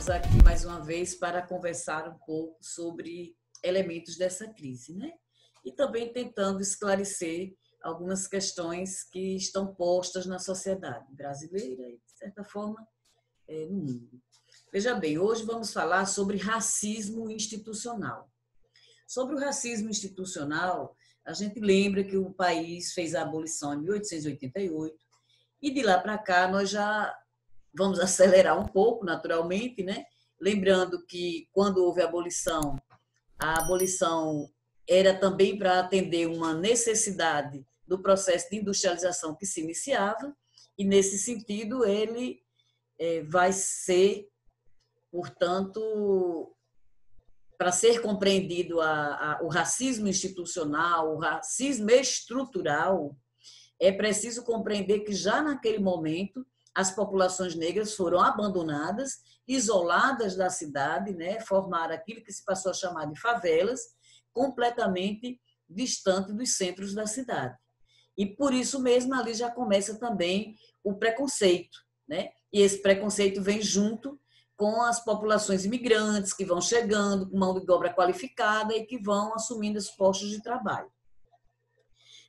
estamos aqui mais uma vez para conversar um pouco sobre elementos dessa crise, né? E também tentando esclarecer algumas questões que estão postas na sociedade brasileira e, de certa forma, no mundo. Veja bem, hoje vamos falar sobre racismo institucional. Sobre o racismo institucional, a gente lembra que o país fez a abolição em 1888 e de lá para cá nós já vamos acelerar um pouco, naturalmente, né? Lembrando que quando houve a abolição era também para atender uma necessidade do processo de industrialização que se iniciava, e nesse sentido ele vai ser, portanto, para ser compreendido o racismo institucional, o racismo estrutural, é preciso compreender que já naquele momento as populações negras foram abandonadas, isoladas da cidade, né? Formaram aquilo que se passou a chamar de favelas, completamente distante dos centros da cidade. E por isso mesmo ali já começa também o preconceito, né? E esse preconceito vem junto com as populações imigrantes que vão chegando com mão de obra qualificada e que vão assumindo os postos de trabalho.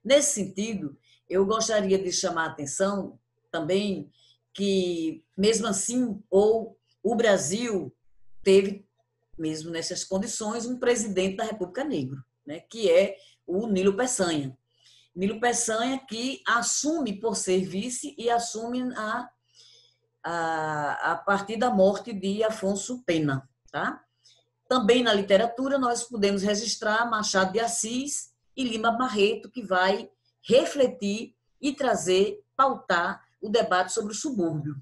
Nesse sentido, eu gostaria de chamar a atenção também que, mesmo assim, o Brasil teve, mesmo nessas condições, um presidente da República negro, né, que é o Nilo Peçanha. Nilo Peçanha que assume por ser vice e assume a partir da morte de Afonso Pena. Tá? Também na literatura nós podemos registrar Machado de Assis e Lima Barreto, que vai refletir e trazer, pautar o debate sobre o subúrbio.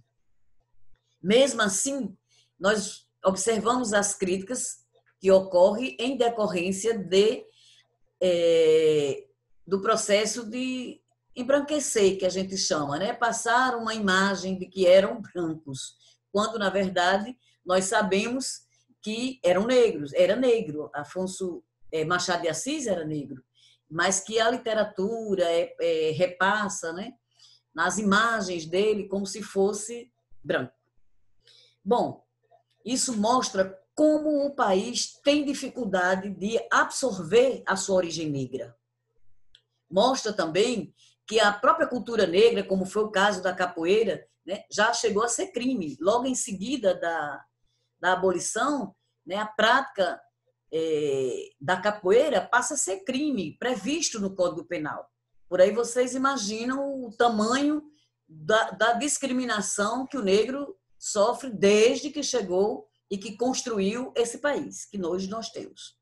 Mesmo assim, nós observamos as críticas que ocorrem em decorrência do processo de embranquecer, que a gente chama, né? Passar uma imagem de que eram brancos, quando, na verdade, nós sabemos que eram negros, era negro, Machado de Assis era negro, mas que a literatura repassa, né, nas imagens dele como se fosse branco. Bom, isso mostra como o país tem dificuldade de absorver a sua origem negra. Mostra também que a própria cultura negra, como foi o caso da capoeira, né, já chegou a ser crime. Logo em seguida da abolição, né, a prática da capoeira passa a ser crime, previsto no Código Penal. Por aí vocês imaginam o tamanho da discriminação que o negro sofre desde que chegou e que construiu esse país que hoje nós temos.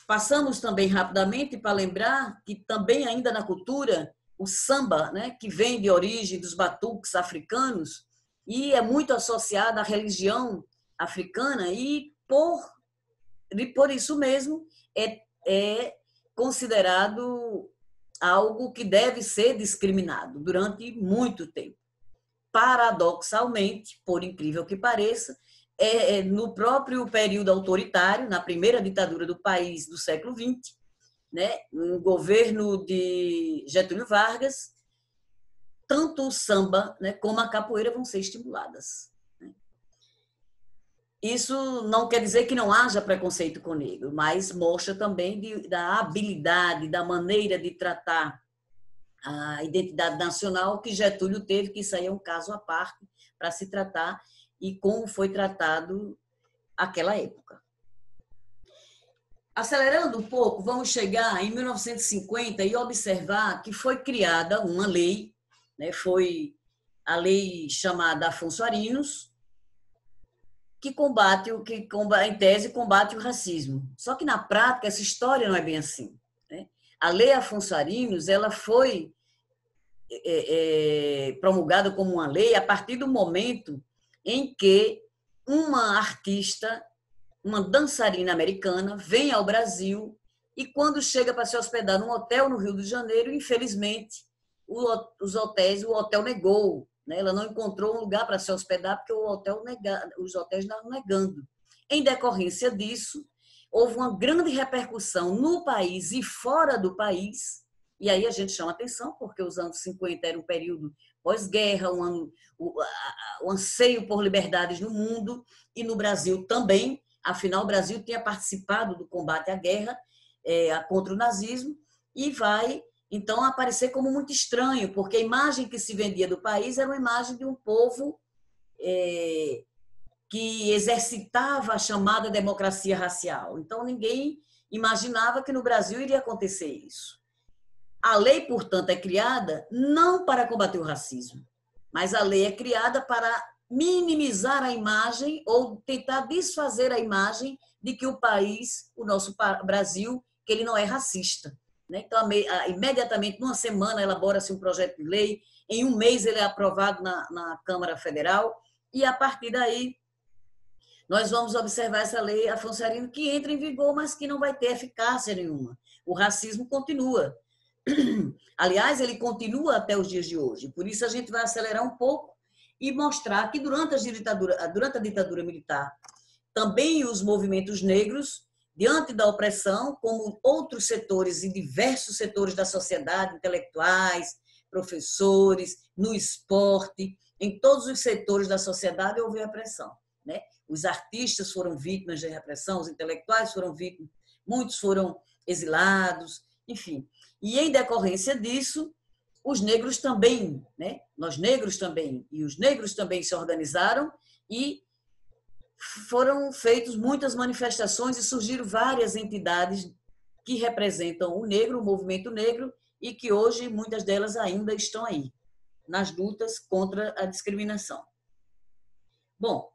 Passamos também rapidamente para lembrar que também ainda na cultura, o samba, né, que vem de origem dos batuques africanos e é muito associado à religião africana e por isso mesmo é considerado algo que deve ser discriminado durante muito tempo. Paradoxalmente, por incrível que pareça, no próprio período autoritário, na primeira ditadura do país do século XX, né, no governo de Getúlio Vargas, tanto o samba, né, como a capoeira vão ser estimuladas. Isso não quer dizer que não haja preconceito com o negro, mas mostra também da habilidade, da maneira de tratar a identidade nacional que Getúlio teve, que isso aí é um caso à parte para se tratar e como foi tratado aquela época. Acelerando um pouco, vamos chegar em 1950 e observar que foi criada uma lei, né, foi a lei chamada Afonso Arinos, que em tese combate o racismo. Só que na prática essa história não é bem assim, né? A lei Afonso Arinos, ela foi promulgada como uma lei a partir do momento em que uma artista, uma dançarina americana, vem ao Brasil e quando chega para se hospedar num hotel no Rio de Janeiro, infelizmente, o hotel negou. Ela não encontrou um lugar para se hospedar porque os hotéis estavam negando. Em decorrência disso, houve uma grande repercussão no país e fora do país, E aí a gente chama atenção, porque os anos 50 era um período pós-guerra, o anseio por liberdades no mundo e no Brasil também. Afinal, o Brasil tinha participado do combate à guerra contra o nazismo e vai, então, aparecer como muito estranho, porque a imagem que se vendia do país era uma imagem de um povo que exercitava a chamada democracia racial. Então, ninguém imaginava que no Brasil iria acontecer isso. A lei, portanto, é criada não para combater o racismo, mas a lei é criada para minimizar a imagem ou tentar desfazer a imagem de que o país, o nosso Brasil, que ele não é racista. Então, imediatamente, numa semana, elabora-se um projeto de lei, em um mês ele é aprovado na Câmara Federal, e a partir daí nós vamos observar essa lei, Afonso Arino, que entra em vigor, mas que não vai ter eficácia nenhuma. O racismo continua. Aliás, ele continua até os dias de hoje. Por isso, a gente vai acelerar um pouco e mostrar que durante a ditadura militar, também os movimentos negros, diante da opressão, como outros setores e diversos setores da sociedade, intelectuais, professores, no esporte, em todos os setores da sociedade houve repressão. Os artistas foram vítimas de repressão, os intelectuais foram vítimas, muitos foram exilados, enfim. E, em decorrência disso, os negros também, nós negros também, e os negros também se organizaram e foram feitas muitas manifestações e surgiram várias entidades que representam o negro, o movimento negro, e que hoje muitas delas ainda estão aí, nas lutas contra a discriminação. Bom,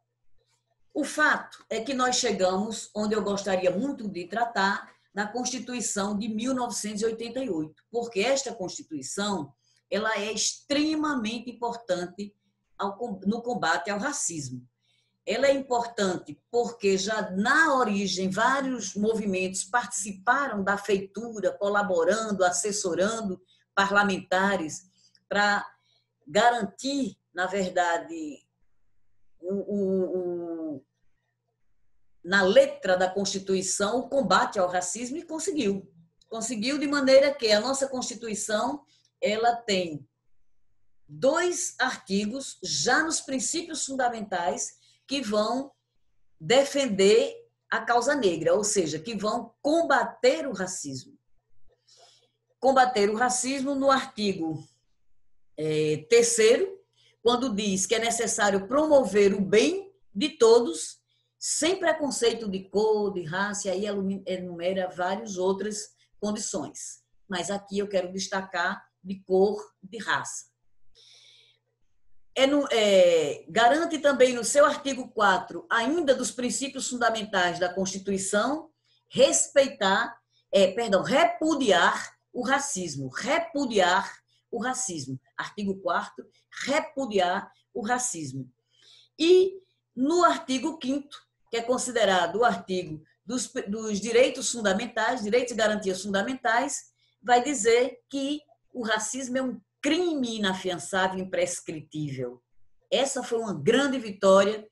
o fato é que nós chegamos onde eu gostaria muito de tratar, na Constituição de 1988, porque esta Constituição ela é extremamente importante no combate ao racismo. Ela é importante porque já na origem vários movimentos participaram da feitura, colaborando, assessorando parlamentares para garantir, na verdade, na letra da Constituição, o combate ao racismo e conseguiu. Conseguiu de maneira que a nossa Constituição ela tem 2 artigos, já nos princípios fundamentais, que vão defender a causa negra, ou seja, que vão combater o racismo. Combater o racismo no artigo 3º, quando diz que é necessário promover o bem de todos, sem preconceito de cor, de raça, e aí enumera várias outras condições. Mas aqui eu quero destacar de cor, de raça. Garante também no seu artigo 4, ainda dos princípios fundamentais da Constituição, repudiar o racismo. Repudiar o racismo. Artigo 4º, repudiar o racismo. E no artigo 5º, que é considerado o artigo dos direitos fundamentais, direitos e garantias fundamentais, vai dizer que o racismo é um crime inafiançável e imprescritível. Essa foi uma grande vitória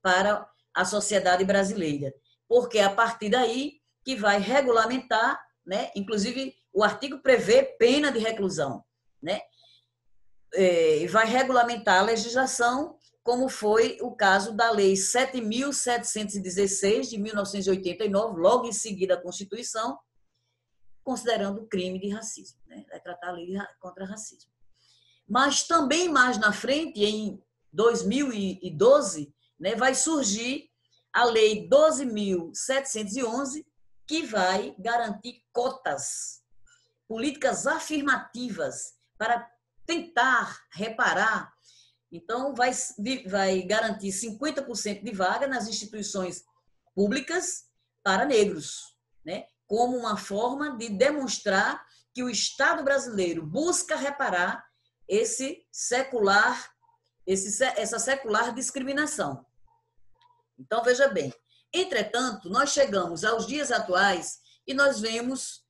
para a sociedade brasileira, porque é a partir daí que vai regulamentar, inclusive o artigo prevê pena de reclusão, e vai regulamentar a legislação, como foi o caso da Lei 7.716, de 1989, logo em seguida a Constituição, considerando crime de racismo. Vai tratar a lei contra racismo. Mas também mais na frente, em 2012, vai surgir a Lei 12.711, que vai garantir cotas, políticas afirmativas para tentar reparar. Então, vai garantir 50% de vaga nas instituições públicas para negros, como uma forma de demonstrar que o Estado brasileiro busca reparar essa secular discriminação. Então, veja bem. Entretanto, nós chegamos aos dias atuais e nós vemos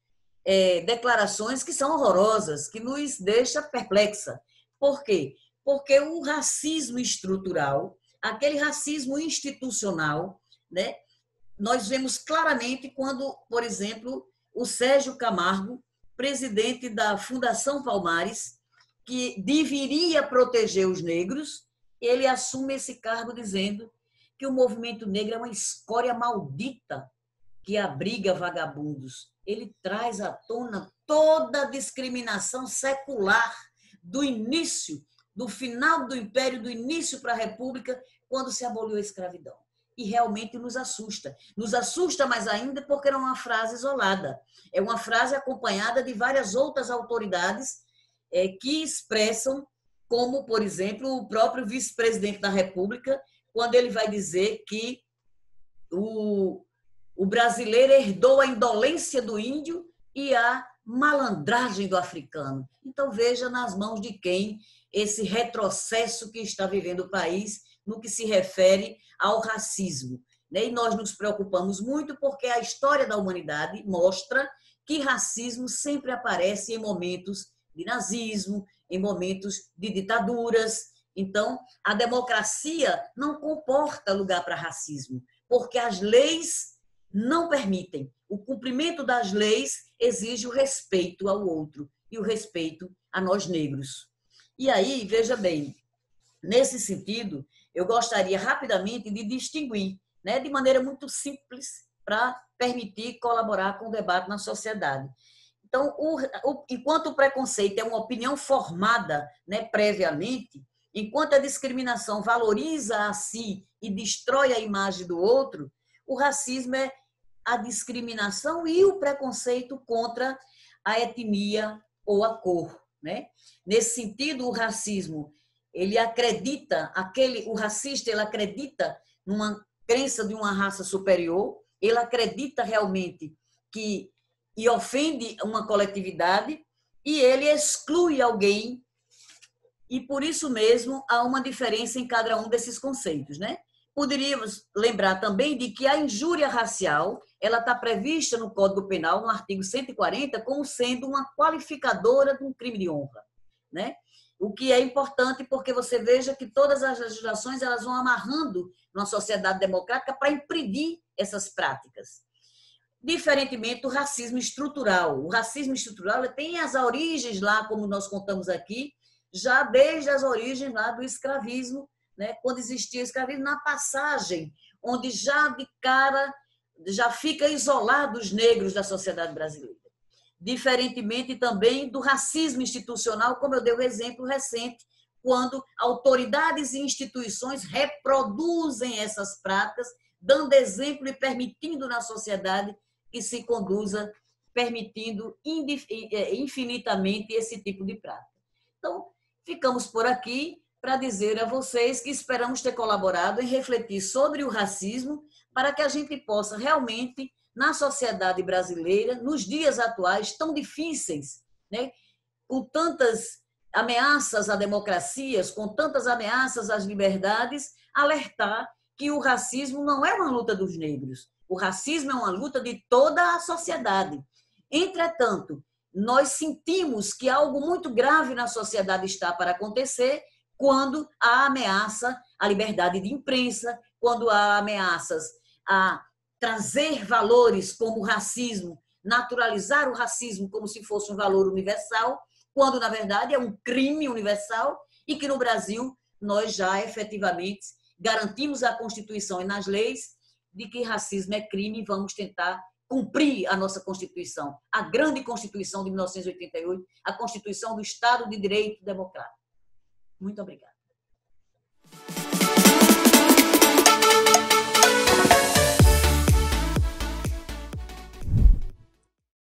declarações que são horrorosas, que nos deixam perplexa. Por quê? Porque o racismo estrutural, aquele racismo institucional, nós vemos claramente quando, por exemplo, o Sérgio Camargo presidente da Fundação Palmares, que deveria proteger os negros. Ele assume esse cargo dizendo que o movimento negro é uma escória maldita que abriga vagabundos. Ele traz à tona toda a discriminação secular do início, do final do Império, do início para a República, quando se aboliu a escravidão. E realmente nos assusta. Nos assusta mais ainda porque não é uma frase isolada. É uma frase acompanhada de várias outras autoridades que expressam, como, por exemplo, o próprio vice-presidente da República, quando ele vai dizer que o brasileiro herdou a indolência do índio e a malandragem do africano. Então, veja nas mãos de quem esse retrocesso que está vivendo o país no que se refere ao racismo. E nós nos preocupamos muito porque a história da humanidade mostra que racismo sempre aparece em momentos de nazismo, em momentos de ditaduras. Então, a democracia não comporta lugar para racismo, porque as leis não permitem. O cumprimento das leis exige o respeito ao outro e o respeito a nós negros. E aí, veja bem, nesse sentido, eu gostaria rapidamente de distinguir, de maneira muito simples, para permitir colaborar com o debate na sociedade. Então, enquanto o preconceito é uma opinião formada previamente, enquanto a discriminação valoriza a si e destrói a imagem do outro, o racismo é a discriminação e o preconceito contra a etnia ou a cor. Nesse sentido, o racismo, ele acredita, o racista, ele acredita numa crença de uma raça superior, ele acredita realmente e ofende uma coletividade e ele exclui alguém, e por isso mesmo há uma diferença em cada um desses conceitos. Poderíamos lembrar também de que a injúria racial ela está prevista no Código Penal, no artigo 140, como sendo uma qualificadora de um crime de honra. O que é importante porque você veja que todas as legislações elas vão amarrando numa sociedade democrática para impedir essas práticas. Diferentemente do racismo estrutural. O racismo estrutural tem as origens lá, como nós contamos aqui, já desde as origens lá do escravismo, quando existia o escravismo, na passagem, onde já de cara já fica isolado os negros da sociedade brasileira. Diferentemente também do racismo institucional, como eu dei o exemplo recente, quando autoridades e instituições reproduzem essas práticas, dando exemplo e permitindo na sociedade que se conduza, permitindo infinitamente esse tipo de prática. Então, ficamos por aqui para dizer a vocês que esperamos ter colaborado em refletir sobre o racismo para que a gente possa realmente, na sociedade brasileira, nos dias atuais tão difíceis, com tantas ameaças à democracia, com tantas ameaças às liberdades, alertar que o racismo não é uma luta dos negros. O racismo é uma luta de toda a sociedade. Entretanto, nós sentimos que algo muito grave na sociedade está para acontecer quando há ameaça à liberdade de imprensa, quando há ameaças a trazer valores como o racismo, naturalizar o racismo como se fosse um valor universal, quando, na verdade, é um crime universal e que, no Brasil, nós já efetivamente garantimos a Constituição e nas leis de que racismo é crime e vamos tentar cumprir a nossa Constituição, a grande Constituição de 1988, a Constituição do Estado de Direito Democrático. Muito obrigada.